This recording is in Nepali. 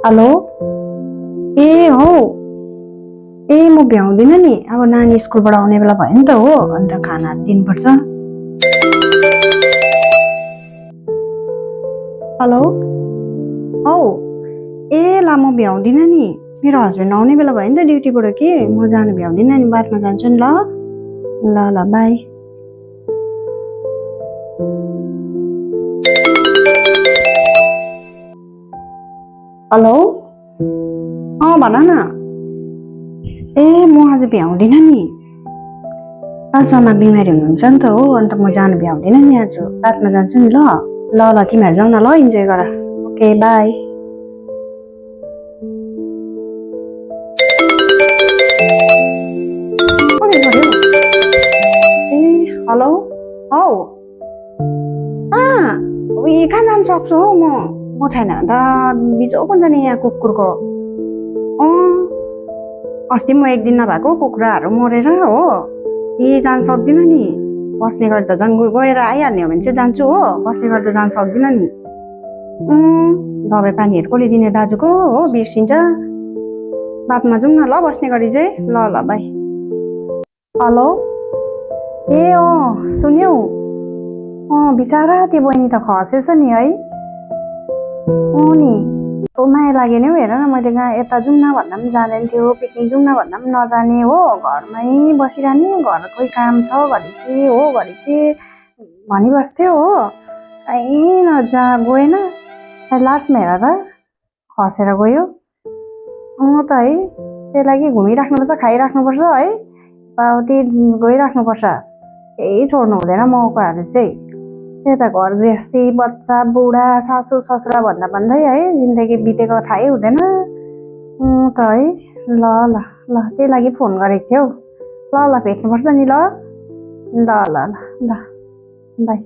हेलो। ए हौ। ए म भ्याउँदिनँ नि, अब नानी स्कुलबाट आउने बेला भयो नि त हो, अन्त खाना दिनुपर्छ। हेलो। हौ। ए ला म भ्याउँदिनँ नि, मेरो हस्बेन्ड आउने बेला भयो नि त ड्युटीबाट कि म जानु भ्याउँदिनँ नि, बादमा जान्छु नि ल। ल ल बाई। हेलो। भन न। ए म आज भ्याउँदिनँ नि, सासुआमा बिमारी हुनुहुन्छ नि त हो, अन्त म जानु भ्याउँदिनँ नि आज, बादमा जान्छु नि ल। ल ल तिमीहरू जाऊ न ल, इन्जोय गर। Okay by. A hello. हौ। उयो कहाँ जानु सक्छु हौ, म छैन भने त बिजोक हुन्छ नि यहाँ कुकुरको। अस्ति म एक दिन नभएको कुखुराहरू मरेर हो, जानु सक्दिनँ नि। बस्ने गरी त झन् गएर आइहाल्ने हो भने चाहिँ जान्छु हो, बस्ने गरी त जानु सक्दिनँ नि। दबाई पानीहरू कसले दिने दाजुको हो, बिर्सिन्छ। बादमा जाउँ न ल, बस्ने गरी चाहिँ। ल ल बाई। हेलो। ए सुन्यौ। बिचरा त्यो बहिनी त खसेछ नि है। नि माया लाग्यो नि हौ, हेर न, मैले यता जाउँ न भन्दा पनि जाँदैन थियो, पिकनिक जाउँ न भन्दा पनि नजाने हो, घरमै बसिरहने, घरकै काम छ घरि के हो घरि के भनिबस्थ्यो हो, कहीँ नजा गएन। लास्टमा हेर त खसेर गयो। त है, त्यही लागि घुमिराख्नुपर्छ, खाइराख्नुपर्छ है, त्यही गइराख्नुपर्छ, केही छोड्नु हुँदैन मौकाहरू चाहिँ। त्यही त घर गृहस्थी, बच्चा बुढा सासू ससुरा भन्दा भन्दै है जिन्दगी बितेको थाहै हुँदैन त है। ल ल ल, त्यही लागि फोन गरेको थियौ। ल ल भेट्नुपर्छ नि ल। ल ल ल ल बाई।